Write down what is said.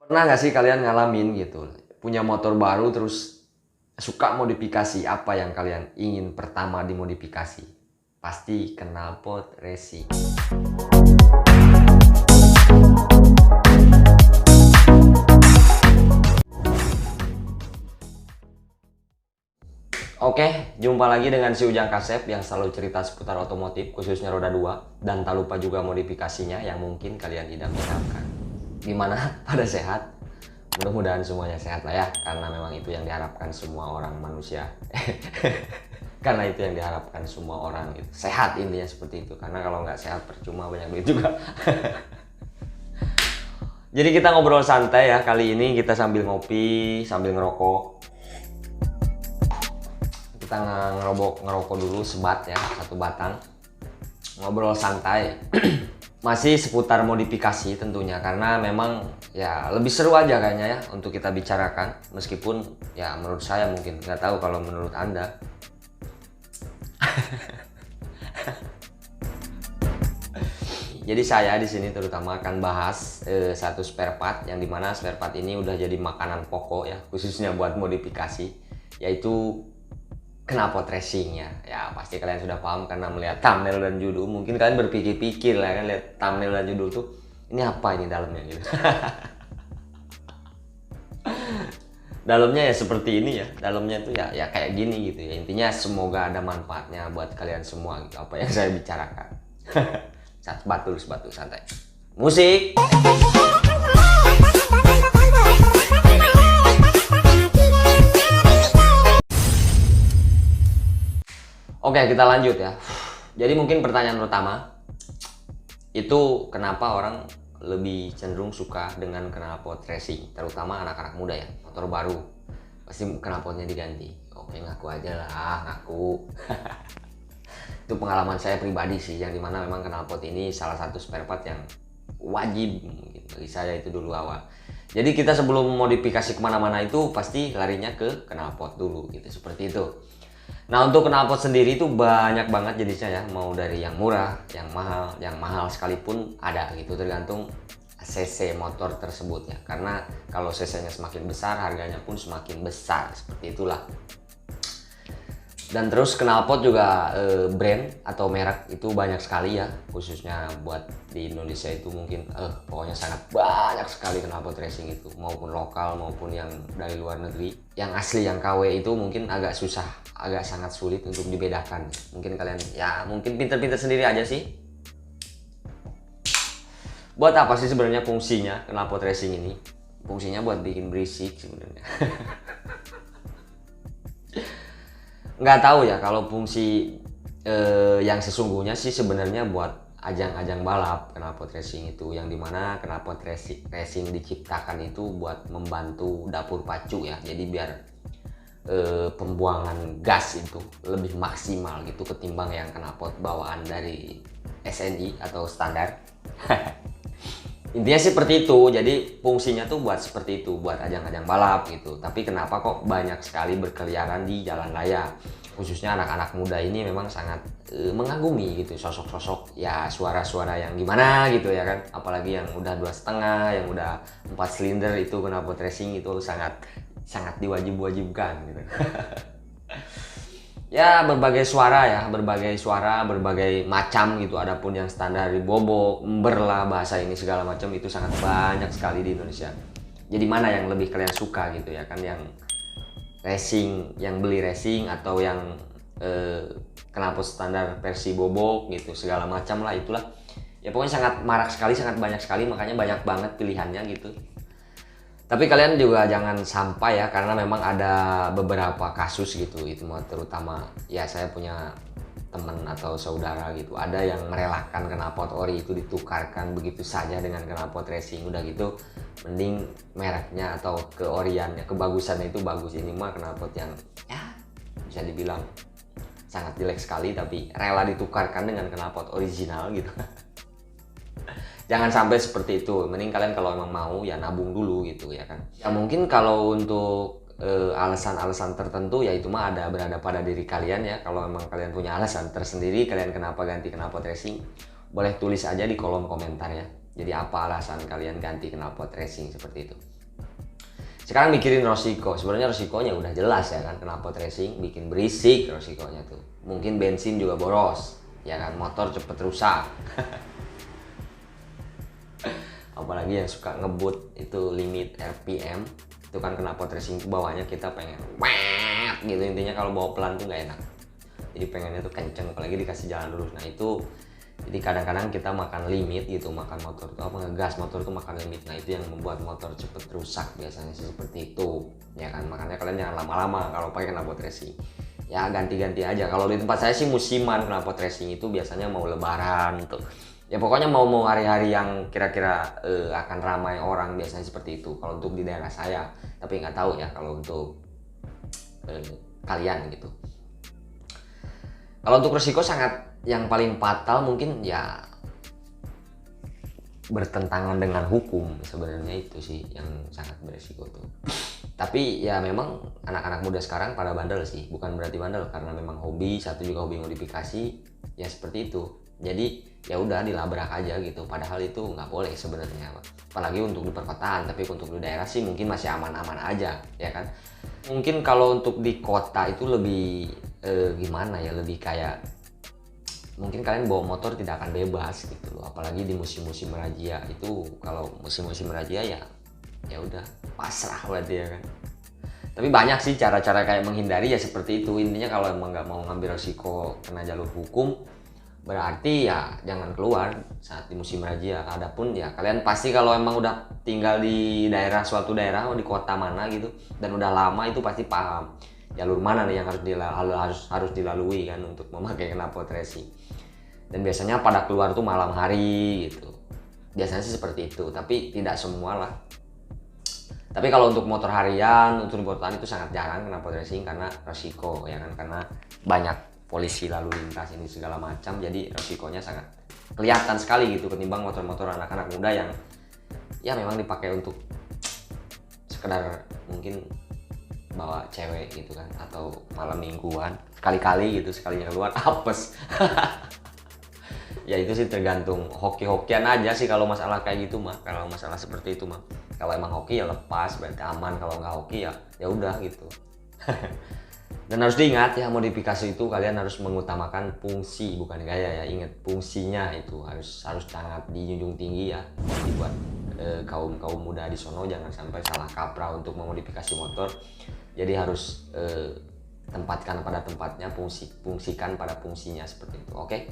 Pernah nggak sih kalian ngalamin gitu, punya motor baru terus suka modifikasi, apa yang kalian ingin pertama dimodifikasi? Pasti knalpot racing. Oke, jumpa lagi dengan si Ujang Kasep yang selalu cerita seputar otomotif, khususnya roda 2. Dan tak lupa juga modifikasinya yang mungkin kalian idam-idamkan. Gimana? Pada sehat? Mudah-mudahan semuanya sehat lah ya, karena memang itu yang diharapkan semua orang manusia. Karena itu yang diharapkan semua orang, itu sehat, intinya seperti itu. Karena kalau nggak sehat percuma, banyak duit juga. Jadi kita ngobrol santai ya, kali ini kita sambil ngopi, sambil ngerokok. Kita ngerokok dulu sebat ya, satu batang. Ngobrol santai. Masih seputar modifikasi tentunya, karena memang ya lebih seru aja kayaknya ya untuk kita bicarakan, meskipun ya menurut saya, mungkin nggak tahu kalau menurut Anda. Jadi saya di sini terutama akan bahas satu spare part, yang dimana spare part ini udah jadi makanan pokok ya, khususnya buat modifikasi, yaitu knalpot racingnya. Ya pasti kalian sudah paham karena melihat thumbnail dan judul. Mungkin kalian berpikir-pikir lah kan, lihat thumbnail dan judul tuh, ini apa ini dalamnya gitu. Dalamnya ya seperti ini ya, dalamnya itu ya kayak gini gitu ya. Intinya semoga ada manfaatnya buat kalian semua gitu, apa yang saya bicarakan. Sebat santai. Musik. Oke, kita lanjut ya. Jadi mungkin pertanyaan pertama itu, kenapa orang lebih cenderung suka dengan knalpot racing, terutama anak-anak muda ya, motor baru pasti knalpotnya diganti. Oke, ngaku aja lah, ngaku. Itu pengalaman saya pribadi sih, yang dimana memang knalpot ini salah satu spare part yang wajib mungkin bagi saya itu dulu awal. Jadi kita sebelum modifikasi kemana-mana itu pasti larinya ke knalpot dulu gitu, seperti itu. Nah, untuk knalpot sendiri itu banyak banget jenisnya ya, mau dari yang murah, yang mahal sekalipun ada gitu, tergantung cc motor tersebut ya. Karena kalau cc-nya semakin besar, harganya pun semakin besar, seperti itulah. Dan terus knalpot juga brand atau merek itu banyak sekali ya, khususnya buat di Indonesia itu mungkin pokoknya sangat banyak sekali knalpot racing itu, maupun lokal maupun yang dari luar negeri. Yang asli, yang KW itu mungkin agak susah, agak sangat sulit untuk dibedakan. Mungkin kalian ya mungkin pinter-pinter sendiri aja sih. Buat apa sih sebenarnya fungsinya knalpot racing ini? Fungsinya buat bikin berisik sebenarnya. Nggak tahu ya kalau fungsi yang sesungguhnya sih, sebenarnya buat ajang-ajang balap knalpot racing itu, yang dimana knalpot racing diciptakan itu buat membantu dapur pacu ya. Jadi biar pembuangan gas itu lebih maksimal gitu ketimbang yang knalpot bawaan dari SNI atau standar. Intinya seperti itu. Jadi fungsinya tuh buat seperti itu, buat ajang-ajang balap gitu. Tapi kenapa kok banyak sekali berkeliaran di jalan raya, khususnya anak-anak muda ini memang sangat mengagumi gitu sosok-sosok ya, suara-suara yang gimana gitu ya kan. Apalagi yang udah 2,5, yang udah 4 silinder itu knalpot racing itu sangat diwajib-wajibkan gitu. Ya berbagai suara, berbagai macam gitu. Adapun yang standar bobok, ember lah bahasa ini segala macam, itu sangat banyak sekali di Indonesia. Jadi mana yang lebih kalian suka gitu ya kan, yang racing, yang beli racing, atau yang knalpot standar versi bobok gitu, segala macam lah itulah. Ya pokoknya sangat marak sekali, sangat banyak sekali, makanya banyak banget pilihannya gitu. Tapi kalian juga jangan sampai ya, karena memang ada beberapa kasus gitu, itu terutama ya saya punya teman atau saudara gitu, ada yang merelakan knalpot ori itu ditukarkan begitu saja dengan knalpot racing. Udah gitu mending mereknya atau keoriannya, kebagusannya itu bagus. Ini mah knalpot yang ya bisa dibilang sangat jelek sekali, tapi rela ditukarkan dengan knalpot original gitu. Jangan sampai seperti itu. Mending kalian kalau emang mau ya nabung dulu gitu ya kan. Ya mungkin kalau untuk alasan-alasan tertentu ya itu mah berada pada diri kalian ya. Kalau emang kalian punya alasan tersendiri kalian kenapa ganti knalpot racing, boleh tulis aja di kolom komentar ya. Jadi apa alasan kalian ganti knalpot racing seperti itu. Sekarang mikirin resiko. Sebenarnya resikonya udah jelas ya kan, knalpot racing bikin berisik resikonya tuh. Mungkin bensin juga boros, ya kan, motor cepet rusak. Apalagi yang suka ngebut itu limit RPM, itu kan knalpot racing itu bawahnya kita pengen gitu, intinya kalau bawa pelan tuh nggak enak. Jadi pengennya tuh kenceng, apalagi dikasih jalan lurus. Nah itu, jadi kadang-kadang kita makan limit gitu, makan motor tuh apa, ngegas motor tuh makan limit. Nah itu yang membuat motor cepet rusak biasanya sih, seperti itu ya kan. Makanya kalian jangan lama-lama kalau pakai knalpot racing, ya ganti-ganti aja. Kalau di tempat saya sih musiman knalpot racing itu biasanya mau lebaran tuh, ya pokoknya mau hari-hari yang kira-kira akan ramai orang, biasanya seperti itu kalau untuk di daerah saya. Tapi nggak tahu ya kalau untuk kalian gitu. Kalau untuk resiko sangat, yang paling fatal mungkin ya bertentangan dengan hukum, sebenarnya itu sih yang sangat beresiko tuh. Tapi ya memang anak-anak muda sekarang pada bandel sih, bukan berarti bandel karena memang hobi, satu juga hobi modifikasi, ya seperti itu. Jadi ya udah dilabrak aja gitu, padahal itu nggak boleh sebenarnya, apalagi untuk di perkotaan. Tapi untuk di daerah sih mungkin masih aman-aman aja ya kan. Mungkin kalau untuk di kota itu lebih gimana ya, lebih kayak mungkin kalian bawa motor tidak akan bebas gitu loh, apalagi di musim-musim razia itu. Kalau musim-musim razia ya udah pasrah berarti ya kan. Tapi banyak sih cara-cara kayak menghindari ya seperti itu. Intinya kalau emang nggak mau ngambil resiko kena jalur hukum, berarti ya jangan keluar saat di musim razia. Adapun ya kalian pasti kalau emang udah tinggal di daerah, suatu daerah, di kota mana gitu, dan udah lama, itu pasti paham jalur mana nih yang harus dilalui kan untuk memakai knalpot racing. Dan biasanya pada keluar tuh malam hari gitu, biasanya sih seperti itu, tapi tidak semua lah. Tapi kalau untuk motor harian, untuk perkotaan itu sangat jarang knalpot racing karena resiko ya kan, karena banyak polisi lalu lintas ini segala macam, jadi resikonya sangat kelihatan sekali gitu ketimbang motor-motor anak-anak muda yang ya memang dipakai untuk sekedar mungkin bawa cewek gitu kan, atau malam mingguan sekali-kali gitu, sekalinya keluar apes. Ya itu sih tergantung hoki-hokian aja sih kalau masalah kayak gitu mah. Kalau masalah seperti itu mah, kalau emang hoki ya lepas berarti aman, kalau nggak hoki ya udah gitu. Dan harus diingat ya, modifikasi itu kalian harus mengutamakan fungsi bukan gaya ya. Ingat, fungsinya itu harus sangat dijunjung tinggi ya. Jadi buat kaum muda di sono jangan sampai salah kaprah untuk memodifikasi motor. Jadi harus tempatkan pada tempatnya, fungsikan pada fungsinya seperti itu. Oke?